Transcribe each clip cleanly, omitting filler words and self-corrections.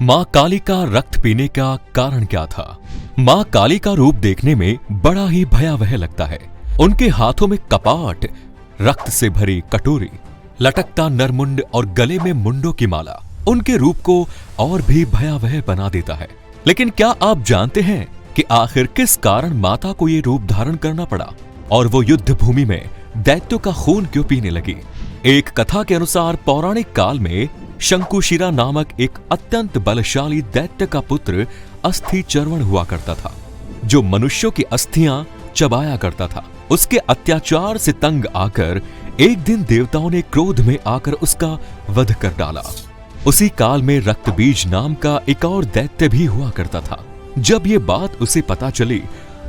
मां काली का रक्त पीने का कारण क्या था? मां काली का रूप देखने में बड़ा ही भयावह लगता है। उनके हाथों में कपाट, रक्त से भरी कटोरी, लटकता नरमुंड और गले में मुंडों की माला उनके रूप को और भी भयावह बना देता है। लेकिन क्या आप जानते हैं कि आखिर किस कारण माता को ये रूप धारण करना पड़ा और वो युद्ध भूमि में दैत्यों का खून क्यों पीने लगी? एक कथा के अनुसार पौराणिक काल में शंकुशिरा नामक एक अत्यंत बलशाली दैत्य का पुत्र अस्थि चर्वण हुआ करता था, जो मनुष्यों की अस्थियां चबाया करता था। उसके अत्याचार से तंग आकर एक दिन देवताओं ने क्रोध में आकर उसका वध कर डाला। उसी काल में रक्तबीज नाम का एक और दैत्य भी हुआ करता था। जब ये बात उसे पता चली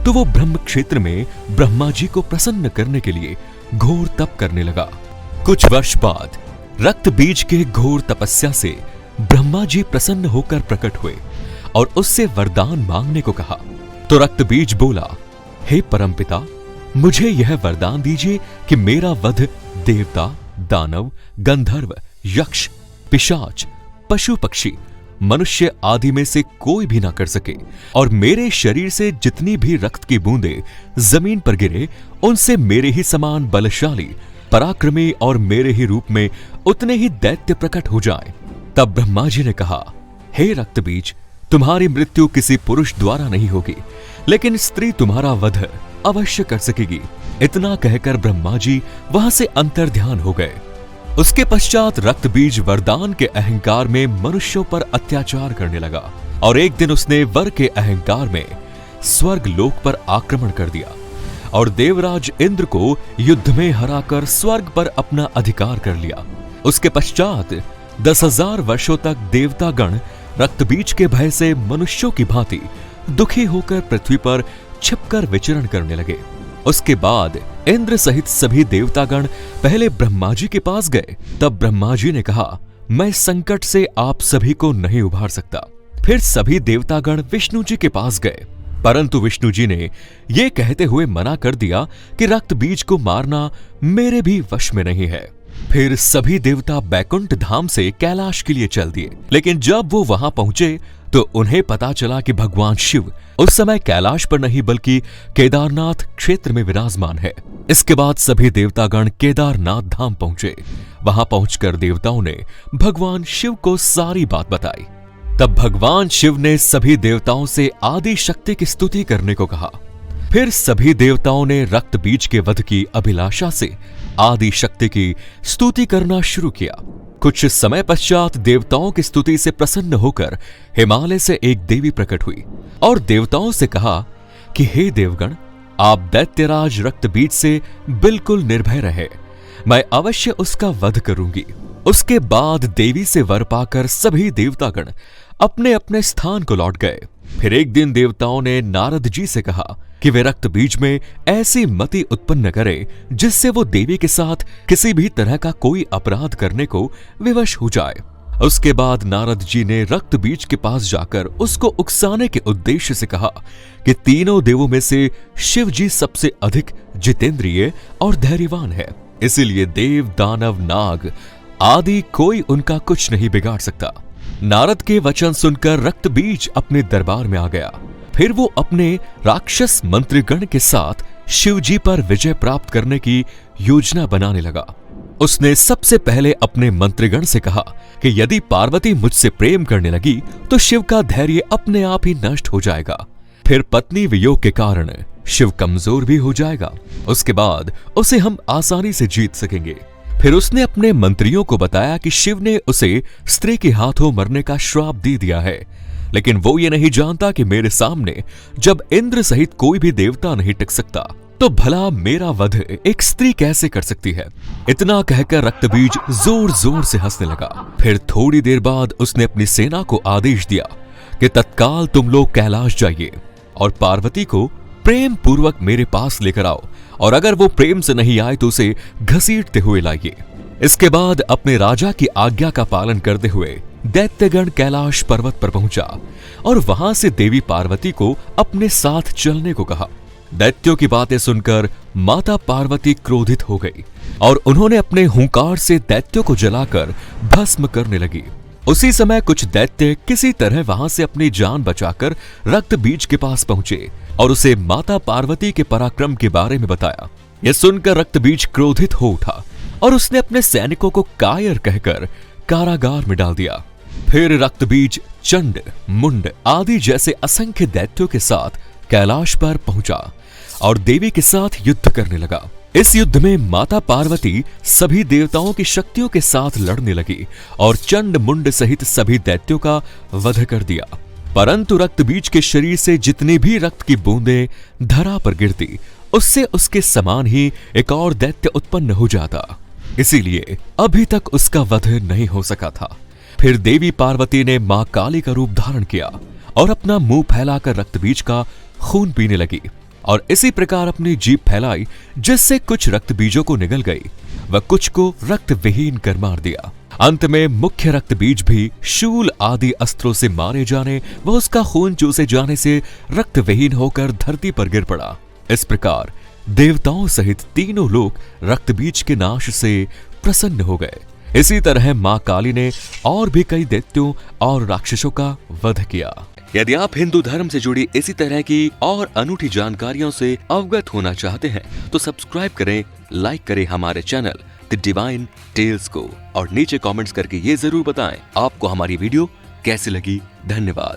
तो वो ब्रह्म क्षेत्र में ब्रह्मा जी को प्रसन्न करने के लिए घोर तप करने लगा। कुछ वर्ष बाद रक्तबीज के घोर तपस्या से ब्रह्मा जी प्रसन्न होकर प्रकट हुए और उससे वरदान मांगने को कहा। तो रक्तबीज बोला, हे परमपिता, मुझे यह वरदान दीजिए कि मेरा वध देवता, दानव, गंधर्व, यक्ष, पिशाच, पशु पक्षी, मनुष्य आदि में से कोई भी ना कर सके और मेरे शरीर से जितनी भी रक्त की बूंदें जमीन पर गिरे उनसे मेरे ही समान बलशाली, पराक्रमी और मेरे ही रूप में उतने ही दैत्य प्रकट हो जाएं। तब ब्रह्मा जी ने कहा, हे रक्तबीज, तुम्हारी मृत्यु किसी पुरुष द्वारा नहीं होगी, लेकिन स्त्री तुम्हारा वध अवश्य कर सकेगी। इतना कहकर ब्रह्मा जी वहां से अंतर्ध्यान हो गए। उसके पश्चात रक्तबीज वरदान के अहंकार में मनुष्यों पर अत्याचार करने लगा और एक दिन उसने वर के अहंकार में स्वर्ग लोक पर आक्रमण कर दिया और देवराज इंद्र को युद्ध में हराकर स्वर्ग पर अपना अधिकार कर लिया। उसके पश्चात 10,000 वर्षों तक देवतागण रक्तबीज के भय से मनुष्यों की भांति दुखी होकर पृथ्वी पर छिपकर विचरण करने लगे। उसके बाद इंद्र सहित सभी देवतागण पहले ब्रह्मा जी के पास गए। तब ब्रह्मा जी ने कहा, मैं इस संकट से आप सभी को नहीं उभार सकता। फिर सभी देवतागण विष्णु जी के पास गए, परंतु विष्णु जी ने यह कहते हुए मना कर दिया कि रक्तबीज को मारना मेरे भी वश में नहीं है। फिर सभी देवता बैकुंठ धाम से कैलाश के लिए चल दिए। लेकिन जब वो वहां पहुंचे तो उन्हें पता चला कि भगवान शिव उस समय कैलाश पर नहीं बल्कि केदारनाथ क्षेत्र में विराजमान है। इसके बाद सभी देवतागण केदारनाथ धाम पहुंचे। वहां पहुंचकर देवताओं ने भगवान शिव को सारी बात बताई। तब भगवान शिव ने सभी देवताओं से आदि शक्ति की स्तुति करने को कहा। फिर सभी देवताओं ने रक्तबीज के वध की अभिलाषा से आदि शक्ति की स्तुति करना शुरू किया। कुछ समय पश्चात देवताओं की स्तुति से प्रसन्न होकर हिमालय से एक देवी प्रकट हुई और देवताओं से कहा कि हे देवगण, आप दैत्यराज रक्तबीज से बिल्कुल निर्भय रहे, मैं अवश्य उसका वध करूंगी। उसके बाद देवी से वर पाकर सभी देवतागण अपने अपने स्थान को लौट गए। फिर एक दिन देवताओं ने नारद जी से कहा कि वे रक्तबीज में ऐसी मति उत्पन्न करें जिससे वो देवी के साथ किसी भी तरह का कोई अपराध करने को विवश हो जाए। उसके बाद नारद जी ने रक्तबीज के पास जाकर उसको उकसाने के उद्देश्य से कहा कि तीनों देवों में से शिव जी सबसे अधिक जितेंद्रिय और धैर्यवान है, इसीलिए देव, दानव, नाग आदि कोई उनका कुछ नहीं बिगाड़ सकता। नारद के वचन सुनकर रक्तबीज अपने दरबार में आ गया। फिर वो अपने राक्षस मंत्रीगण के साथ शिवजी पर विजय प्राप्त करने की योजना बनाने लगा। उसने सबसे पहले अपने मंत्रीगण से कहा कि यदि पार्वती मुझसे प्रेम करने लगी तो शिव का धैर्य अपने आप ही नष्ट हो जाएगा। फिर पत्नी वियोग के कारण शिव कमजोर भी हो जाएगा। उसके बाद उसे हम आसानी से जीत सकेंगे। फिर उसने अपने मंत्रियों को बताया कि शिव ने उसे स्त्री के हाथों मरने का श्राप दे दिया है, लेकिन वो ये नहीं जानता कि मेरे सामने जब इंद्र सहित कोई भी देवता नहीं टिक सकता तो भला मेरा वध एक स्त्री कैसे कर सकती है। इतना कहकर रक्तबीज जोर जोर से हंसने लगा। फिर थोड़ी देर बाद उसने अपनी सेना को आदेश दिया कि तत्काल तुम लोग कैलाश जाइए और पार्वती को प्रेम पूर्वक मेरे पास लेकर आओ और अगर वो प्रेम से नहीं आए तो उसे घसीटते हुए लाइए। इसके बाद अपने राजा की आज्ञा का पालन करते हुए दैत्यगण कैलाश पर्वत पर पहुंचा और वहां से देवी पार्वती को अपने साथ चलने को कहा। दैत्यों की बातें सुनकर माता पार्वती क्रोधित हो गई और उन्होंने अपने हुंकार से दैत्यों को जलाकर भस्म करने लगी। उसी समय कुछ दैत्य किसी तरह वहां से अपनी जान बचाकर रक्त बीज के पास पहुंचे और उसे माता पार्वती के पराक्रम के बारे में बताया। यह सुनकर रक्त बीज क्रोधित हो उठा और उसने अपने सैनिकों को कायर कहकर कारागार में डाल दिया। फिर रक्त बीज चंड, मुंड आदि जैसे असंख्य दैत्यों के साथ कैलाश पर पहुंचा और देवी के साथ युद्ध करने लगा। इस युद्ध में माता पार्वती सभी देवताओं की शक्तियों के साथ लड़ने लगी और चंड, मुंड सहित सभी दैत्यों का वध कर दिया। परंतु रक्त बीज के शरीर से जितनी भी रक्त की बूंदें धरा पर गिरती, उससे उसके समान ही एक और दैत्य उत्पन्न हो जाता। इसीलिए अभी तक उसका वध नहीं हो सका था। फिर देवी पार्वती ने मां काली का रूप धारण किया और अपना मुंह फैलाकर रक्त बीज का खून पीने लगी और इसी प्रकार अपनी जीभ फैलाई, जिससे कुछ रक्त बीजों को निगल गई व कुछ को रक्त विहीन कर मार दिया। अंत में मुख्य रक्त बीज भी शूल आदि अस्त्रों से मारे जाने व उसका खून चूसे जाने से रक्त विहीन होकर धरती पर गिर पड़ा। इस प्रकार देवताओं सहित तीनों लोग रक्त बीज के नाश से प्रसन्न हो गए। इसी तरह मां काली ने और भी कई दैत्यों और राक्षसों का वध किया। यदि आप हिंदू धर्म से जुड़ी इसी तरह की और अनूठी जानकारियों से अवगत होना चाहते हैं तो सब्सक्राइब करें, लाइक करें हमारे चैनल द डिवाइन टेल्स को और नीचे कमेंट्स करके ये जरूर बताएं आपको हमारी वीडियो कैसी लगी। धन्यवाद।